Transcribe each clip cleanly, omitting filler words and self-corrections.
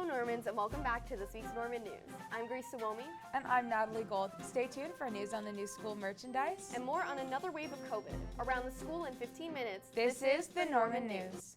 Hello Normans, and welcome back to this week's Norman News. I'm Grace Suomi. And I'm Natalie Gold. Stay tuned for news on the new school merchandise. And more on another wave of COVID. Around the school in 15 minutes, this is the Norman News.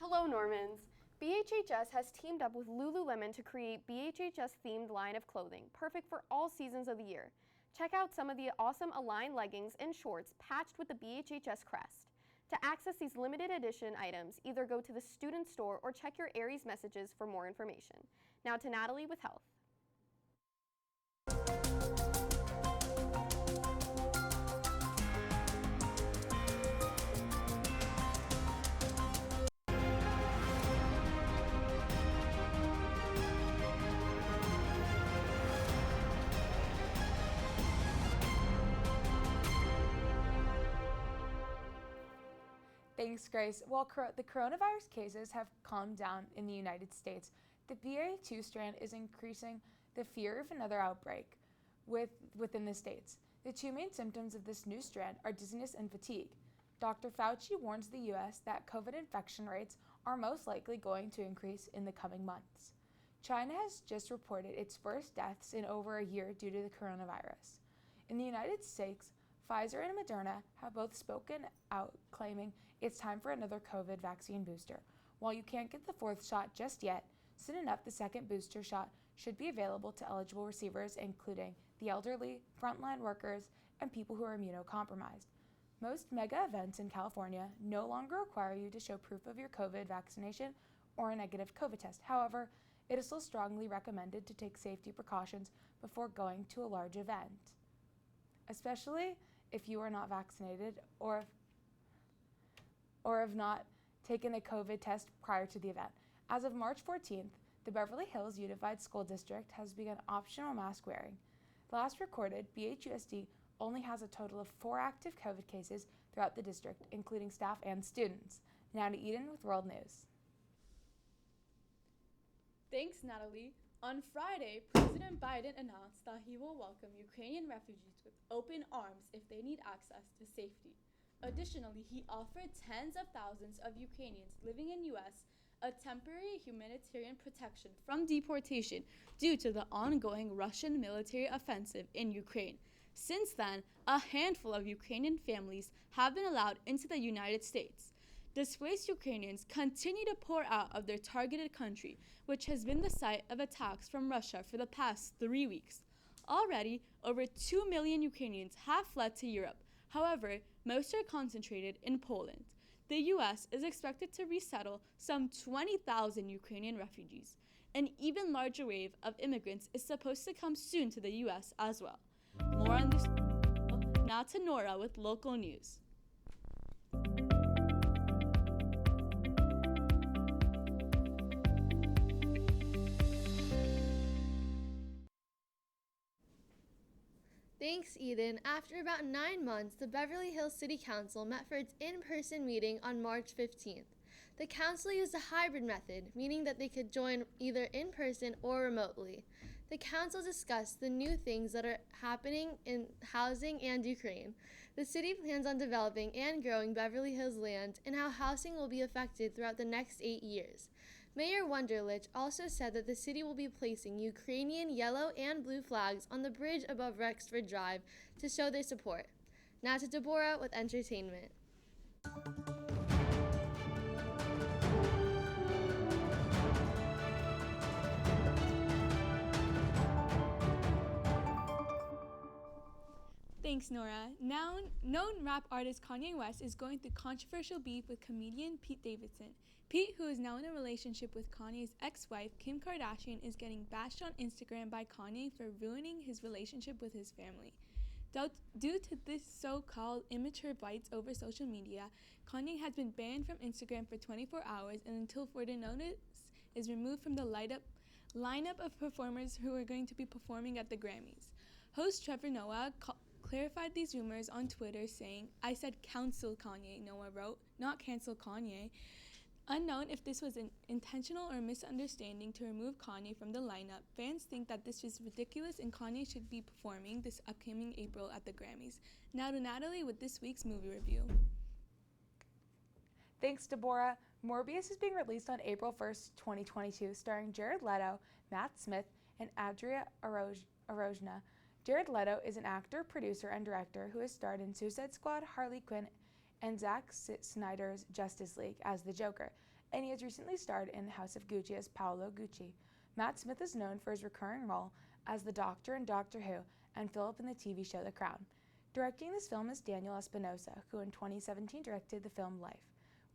Hello Normans. BHHS has teamed up with Lululemon to create BHHS-themed line of clothing, perfect for all seasons of the year. Check out some of the awesome Align leggings and shorts patched with the BHHS crest. To access these limited edition items, either go to the student store or check your Aries messages for more information. Now to Natalie with health. Thanks, Grace. While the coronavirus cases have calmed down in the United States, the BA.2 strand is increasing the fear of another outbreak within the states. The two main symptoms of this new strand are dizziness and fatigue. Dr. Fauci warns the U.S. that COVID infection rates are most likely going to increase in the coming months. China has just reported its first deaths in over a year due to the coronavirus. In the United States, Pfizer and Moderna have both spoken out claiming it's time for another COVID vaccine booster. While you can't get the fourth shot just yet, soon enough the second booster shot should be available to eligible receivers, including the elderly, frontline workers, and people who are immunocompromised. Most mega events in California no longer require you to show proof of your COVID vaccination or a negative COVID test. However, it is still strongly recommended to take safety precautions before going to a large event, especially if you are not vaccinated or have not taken a COVID test prior to the event. As of March 14th, the Beverly Hills Unified School District has begun optional mask wearing. The last recorded, BHUSD only has a total of 4 active COVID cases throughout the district, including staff and students. Now to Eden with World News. Thanks, Natalie. On Friday, President Biden announced that he will welcome Ukrainian refugees with open arms if they need access to safety. Additionally, he offered tens of thousands of Ukrainians living in U.S. a temporary humanitarian protection from deportation due to the ongoing Russian military offensive in Ukraine. Since then, a handful of Ukrainian families have been allowed into the United States. Displaced Ukrainians continue to pour out of their targeted country, which has been the site of attacks from Russia for the past 3 weeks. Already, over 2 million Ukrainians have fled to Europe. However, most are concentrated in Poland. The U.S. is expected to resettle some 20,000 Ukrainian refugees. An even larger wave of immigrants is supposed to come soon to the U.S. as well. More on this now to Nora with local news. Thanks, Eden. After about 9 months, the Beverly Hills City Council met for its in-person meeting on March 15th. The council used a hybrid method, meaning that they could join either in person or remotely. The council discussed the new things that are happening in housing and Ukraine. The city plans on developing and growing Beverly Hills land and how housing will be affected throughout the next 8 years. Mayor Wunderlich also said that the city will be placing Ukrainian yellow and blue flags on the bridge above Rexford Drive to show their support. Now to Deborah with entertainment. Thanks, Nora. Now, known rap artist Kanye West is going through controversial beef with comedian Pete Davidson. Pete, who is now in a relationship with Kanye's ex-wife, Kim Kardashian, is getting bashed on Instagram by Kanye for ruining his relationship with his family. Due to this so-called immature bites over social media, Kanye has been banned from Instagram for 24 hours and until further notice is removed from the lineup of performers who are going to be performing at the Grammys. Host Trevor Noah clarified these rumors on Twitter, saying, "I said counsel Kanye," Noah wrote, "not cancel Kanye." Unknown if this was an intentional or misunderstanding to remove Kanye from the lineup, fans think that this is ridiculous and Kanye should be performing this upcoming April at the Grammys. Now to Natalie with this week's movie review. Thanks, Deborah. Morbius is being released on April 1st, 2022, starring Jared Leto, Matt Smith, and Aria Damavandi. Jared Leto is an actor, producer, and director who has starred in Suicide Squad, Harley Quinn, and Zack Snyder's Justice League as the Joker, and he has recently starred in House of Gucci as Paolo Gucci. Matt Smith is known for his recurring role as the Doctor in Doctor Who and Philip in the TV show The Crown. Directing this film is Daniel Espinosa, who in 2017 directed the film Life,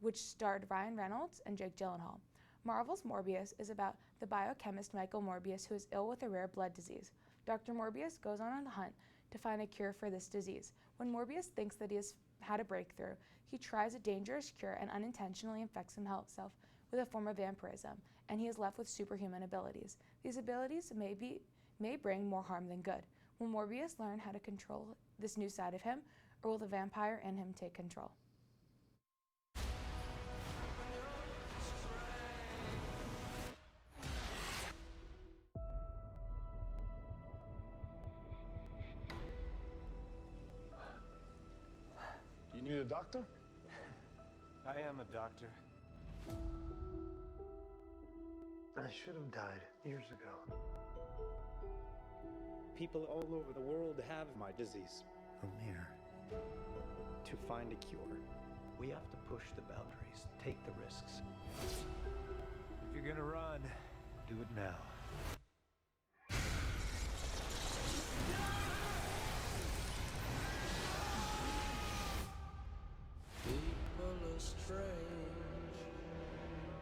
which starred Ryan Reynolds and Jake Gyllenhaal. Marvel's Morbius is about the biochemist Michael Morbius, who is ill with a rare blood disease. Dr. Morbius goes on a hunt to find a cure for this disease. When Morbius thinks that he has had a breakthrough, he tries a dangerous cure and unintentionally infects himself with a form of vampirism, and he is left with superhuman abilities. These abilities may bring more harm than good. Will Morbius learn how to control this new side of him, or will the vampire in him take control? You need a doctor? I am a doctor. I should have died years ago. People all over the world have my disease. Amir, To find a cure, we have to push the boundaries, take the risks. if you're gonna run, Do it now.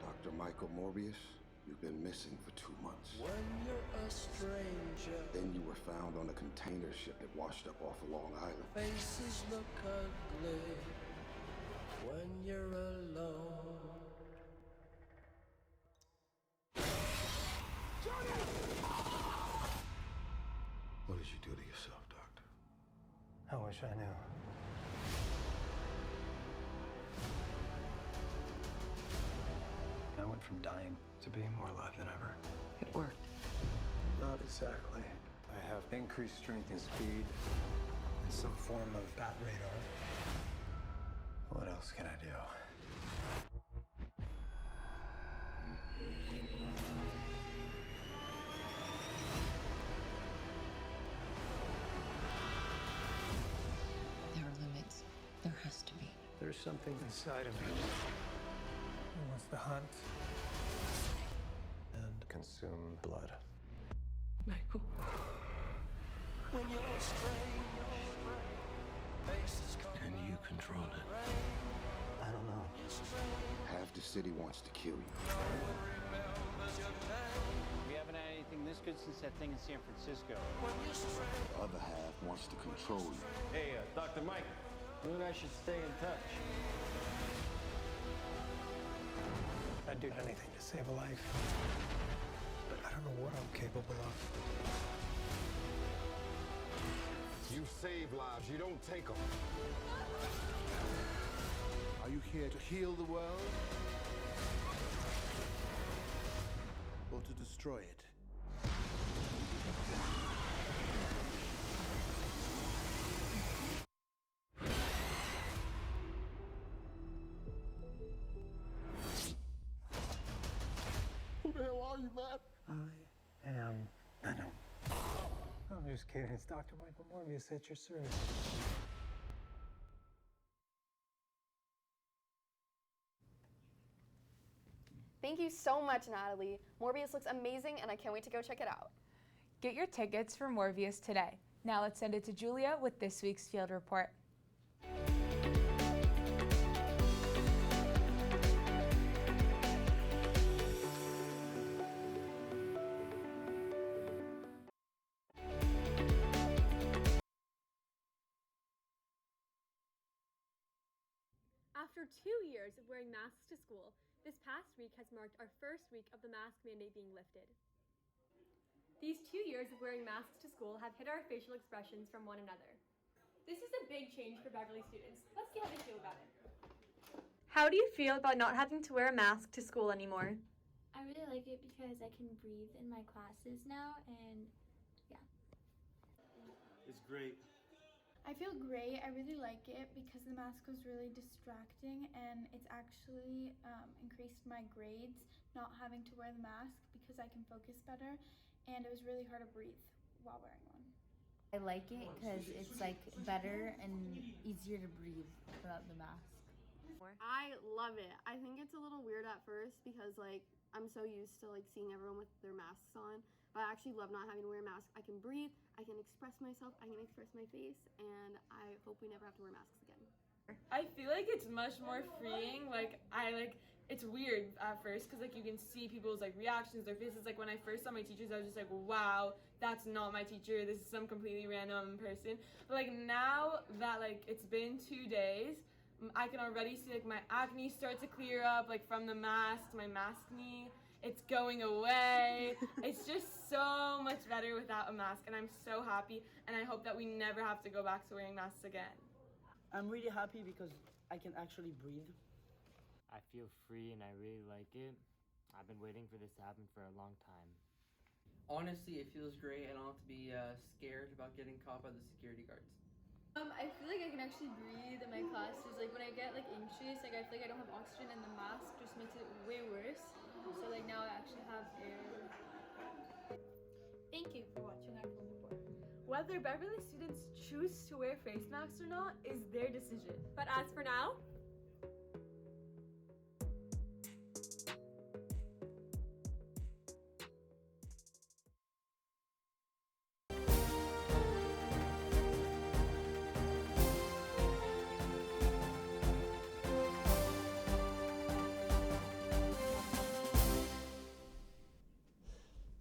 Dr. Michael Morbius, you've been missing for 2 months. When you're a stranger, Then you were found on a container ship that washed up off of Long Island. faces look ugly. When you're alone, What did you do to yourself, Doctor? I wish I knew. I went from dying to being more alive than ever. It worked. Not exactly. I have increased strength and speed and some form of bat radar. What else can I do? There are limits. There has to be. There's something inside of me that wants to hunt and consume blood. Michael. when you're a stranger, faces come Can you control it? I don't know. Half the city wants to kill you. We haven't had anything this good since that thing in San Francisco. The other half wants to control you. Hey, Dr. Mike, you and I should stay in touch. I'd do anything to save a life. But I don't know what I'm capable of. You save lives, you don't take them. Are you here to heal the world? Or to destroy it? Who the hell are you, Matt? I am Venom. I'm just kidding. It's Dr. Michael Morbius at your service. Thank you so much, Natalie. Morbius looks amazing, and I can't wait to go check it out. Get your tickets for Morbius today. Now let's send it to Julia with this week's field report. After 2 years of wearing masks to school, this past week has marked our first week of the mask mandate being lifted. These 2 years of wearing masks to school have hid our facial expressions from one another. This is a big change for Beverly students. Let's see how they feel about it. How do you feel about not having to wear a mask to school anymore? I really like it because I can breathe in my classes now, and yeah. It's great. I feel great. I really like it because the mask was really distracting, and it's actually increased my grades not having to wear the mask because I can focus better, and it was really hard to breathe while wearing one. I like it because it's like better and easier to breathe without the mask. I love it. I think it's a little weird at first because like I'm so used to like seeing everyone with their masks on, but I actually love not having to wear a mask. I can breathe, I can express myself, I can express my face, and I hope we never have to wear masks again. I feel like it's much more freeing. It's weird at first because like you can see people's like reactions, their faces. Like when I first saw my teachers, I was just like, wow, that's not my teacher. This is some completely random person. But like now that like it's been 2 days, I can already see like my acne start to clear up, like from the mask, my maskne. It's going away. It's just so much better without a mask, and I'm so happy, and I hope that we never have to go back to wearing masks again. I'm really happy because I can actually breathe. I feel free and I really like it. I've been waiting for this to happen for a long time. Honestly, it feels great. I don't have to be scared about getting caught by the security guards. I feel like I can actually breathe in my classes. Like when I get like anxious, like I feel like I don't have oxygen, and the mask just makes it way worse. So like now I actually have air. Thank you for watching our film report. Whether Beverly students choose to wear face masks or not is their decision. But as for now,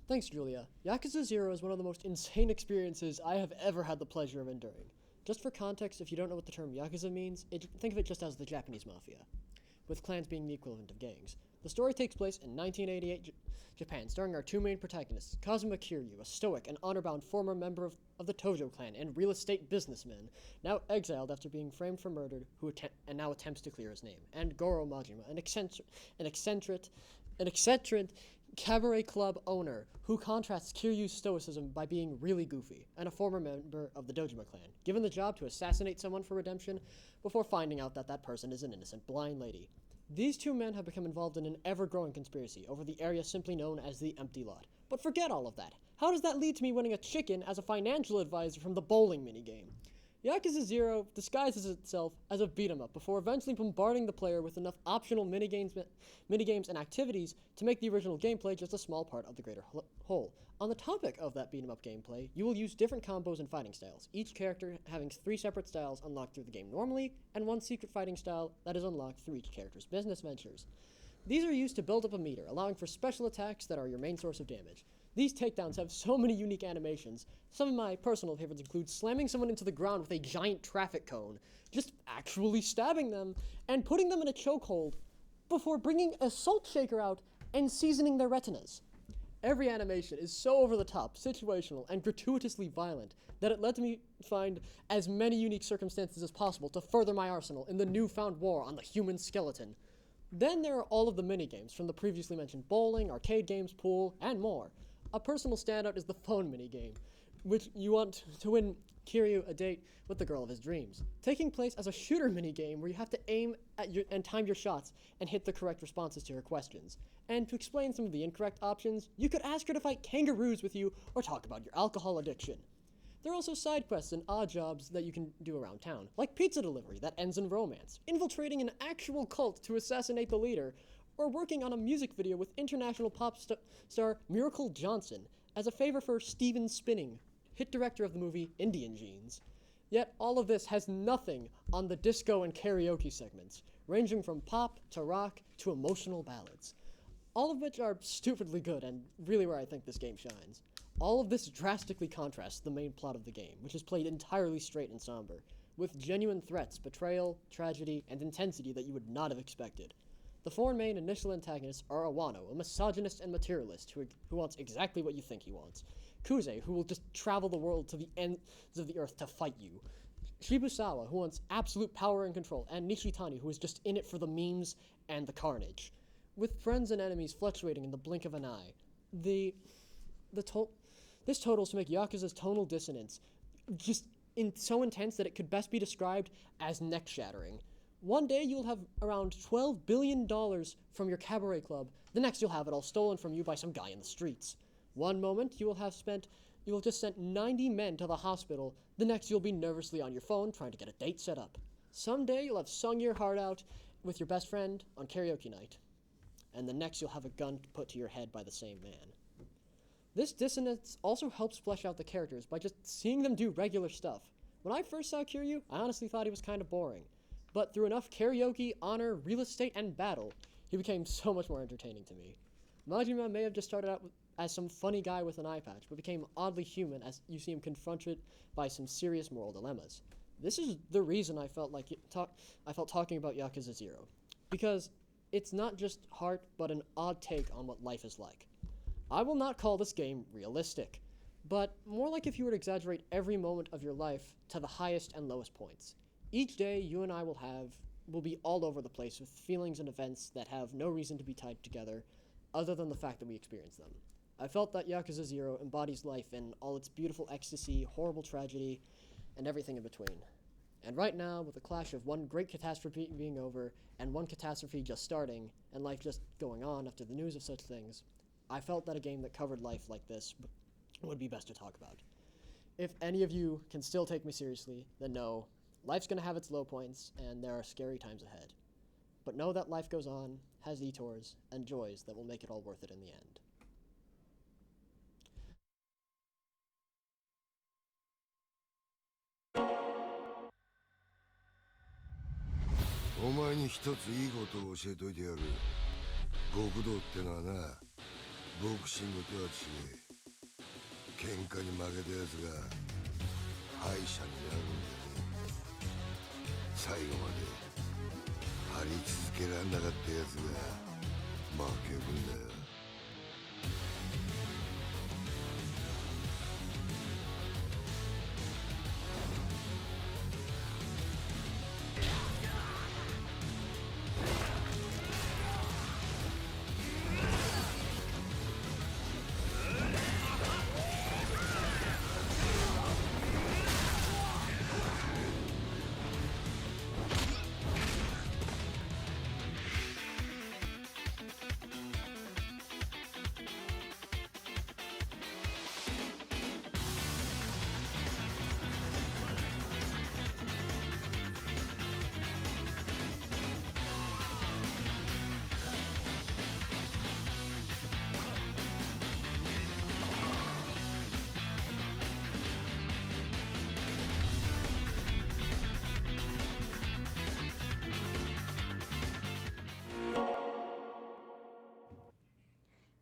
Thanks, Julia. Yakuza 0 is one of the most insane experiences I have ever had the pleasure of enduring. Just for context, if you don't know what the term Yakuza means, think of it just as the Japanese mafia, with clans being the equivalent of gangs. The story takes place in 1988 Japan, starring our two main protagonists, Kazuma Kiryu, a stoic and honor-bound former member of the Tojo clan and real estate businessman, now exiled after being framed for murder, and now attempts to clear his name, and Goro Majima, an eccentric cabaret club owner who contrasts Kiryu's stoicism by being really goofy, and a former member of the Dojima clan, given the job to assassinate someone for redemption before finding out that that person is an innocent blind lady. These two men have become involved in an ever-growing conspiracy over the area simply known as the Empty Lot. But forget all of that. How does that lead to me winning a chicken as a financial advisor from the bowling minigame? Yakuza 0 disguises itself as a beat-em-up before eventually bombarding the player with enough optional minigames and activities to make the original gameplay just a small part of the greater whole. On the topic of that beat-em-up gameplay, you will use different combos and fighting styles, each character having 3 separate styles unlocked through the game normally, and 1 secret fighting style that is unlocked through each character's business ventures. These are used to build up a meter, allowing for special attacks that are your main source of damage. These takedowns have so many unique animations. Some of my personal favorites include slamming someone into the ground with a giant traffic cone, just actually stabbing them, and putting them in a chokehold before bringing a salt shaker out and seasoning their retinas. Every animation is so over-the-top, situational, and gratuitously violent that it led me find as many unique circumstances as possible to further my arsenal in the newfound war on the human skeleton. Then there are all of the minigames from the previously mentioned bowling, arcade games, pool, and more. A personal standout is the phone minigame, which you want to win Kiryu a date with the girl of his dreams. Taking place as a shooter minigame where you have to aim at and time your shots and hit the correct responses to her questions. And to explain some of the incorrect options, you could ask her to fight kangaroos with you or talk about your alcohol addiction. There are also side quests and odd jobs that you can do around town, like pizza delivery that ends in romance, infiltrating an actual cult to assassinate the leader, or working on a music video with international pop star Miracle Johnson as a favor for Steven Spinning, hit director of the movie Indian Jeans. Yet all of this has nothing on the disco and karaoke segments, ranging from pop to rock to emotional ballads, all of which are stupidly good and really where I think this game shines. All of this drastically contrasts the main plot of the game, which is played entirely straight and somber, with genuine threats, betrayal, tragedy, and intensity that you would not have expected. The 4 main initial antagonists are Awano, a misogynist and materialist who wants exactly what you think he wants. Kuze, who will just travel the world to the ends of the earth to fight you. Shibusawa, who wants absolute power and control, and Nishitani, who is just in it for the memes and the carnage. With friends and enemies fluctuating in the blink of an eye, this totals to make Yakuza's tonal dissonance just so intense that it could best be described as neck-shattering. One day you'll have around $12 billion from your cabaret club, the next you'll have it all stolen from you by some guy in the streets. One moment you will have just sent 90 men to the hospital, the next you'll be nervously on your phone trying to get a date set up. Someday you'll have sung your heart out with your best friend on karaoke night, and the next you'll have a gun put to your head by the same man. This dissonance also helps flesh out the characters by just seeing them do regular stuff. When I first saw Kiryu, I honestly thought he was kind of boring. But through enough karaoke, honor, real estate, and battle, he became so much more entertaining to me. Majima may have just started out as some funny guy with an eye patch, but became oddly human as you see him confronted by some serious moral dilemmas. This is the reason I felt talking about Yakuza 0. Because it's not just heart, but an odd take on what life is like. I will not call this game realistic, but more like if you were to exaggerate every moment of your life to the highest and lowest points. Each day you and I will be all over the place with feelings and events that have no reason to be tied together other than the fact that we experience them. I felt that Yakuza 0 embodies life in all its beautiful ecstasy, horrible tragedy, and everything in between. And right now, with the clash of one great catastrophe being over and one catastrophe just starting, and life just going on after the news of such things, I felt that a game that covered life like this would be best to talk about. If any of you can still take me seriously, then know, life's going to have its low points, and there are scary times ahead. But know that life goes on, has detours, and joys that will make it all worth it in the end.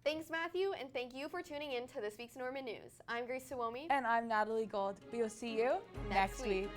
Thanks, Matthew, and thank you for tuning in to this week's Norman News. I'm Grace Suomi. And I'm Natalie Gold. We'll see you next week.